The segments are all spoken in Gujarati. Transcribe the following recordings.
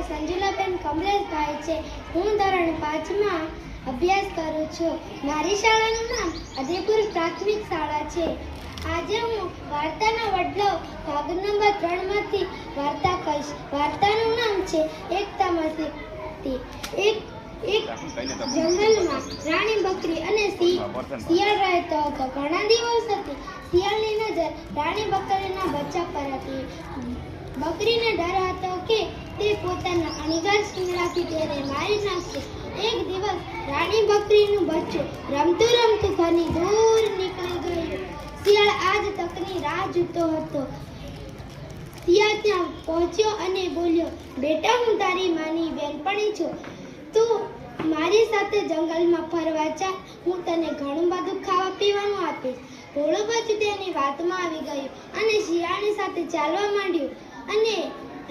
નામ સંજુલાબેન કમલેશભાઈ છે. હું ધોરણ 5 માં અભ્યાસ કરું છું. મારી શાળાનું નામ અધેપુર પ્રાથમિક શાળા છે. આજે હું વાર્તાના વડલો ભાગ નંબર 3 માંથી વાર્તા કહીશ. વાર્તાનું નામ છે એકતામાં શક્તિ. એક જંગલમાં રાણી બકરી અને શિયાળ રહેતો હતો. ઘણા દિવસથી શિયાળની નજર રાણી બકરીના બચ્ચા પર હતી. બકરીને ડર હતો કે તે પોતાના અણીગર શિંગડાથી તેને મારી નાખશે. એક દિવસ રાણી બકરીનું બચ્ચું રમતું રમતું ઘરની દૂર નીકળી ગયું. શિયાળ આજ તકની રાહ જોતો હતો. શિયાળ ત્યાં પહોંચ્યો અને બોલ્યો, બેટા, હું તારી માની બેનપણી છું. તું મારી સાથે જંગલમાં ફરવા ચાલ. હું તને ઘણું બધું ખાવા પીવાનું આપીશ. ભોળું બચ્ચું તેની વાતમાં આવી ગયું અને શિયાળની સાથે ચાલવા માંડ્યું. અને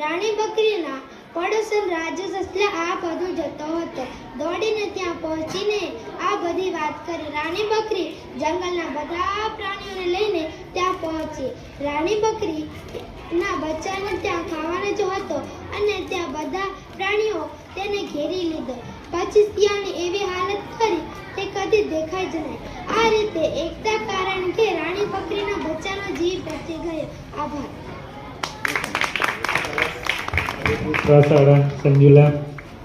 રાણી બકરીના પડોશન રાજુ સસલા આ બધું જતો હતો. દોડીને ત્યાં પહોંચીને આ બધી વાત કરી. રાણી બકરી જંગલના બધા પ્રાણીઓને લઈને ત્યાં પહોંચી. રાણી બકરી ના બચ્ચાને ત્યાં ખાવાનો જ હતો અને ત્યાં બધા પ્રાણીઓ તેને ઘેરી લીધો. પછી શિયાળની એવી હાલત કરી તે કદી દેખાય જ નહીં. આ રીતે એકતા કારણ કે રાણી બકરીના બચ્ચાનો જીવ બચી ગયો. આભાર. શાળા સંજુલા.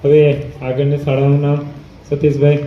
હવે આગળની શાળાનું નામ સતીશભાઈ.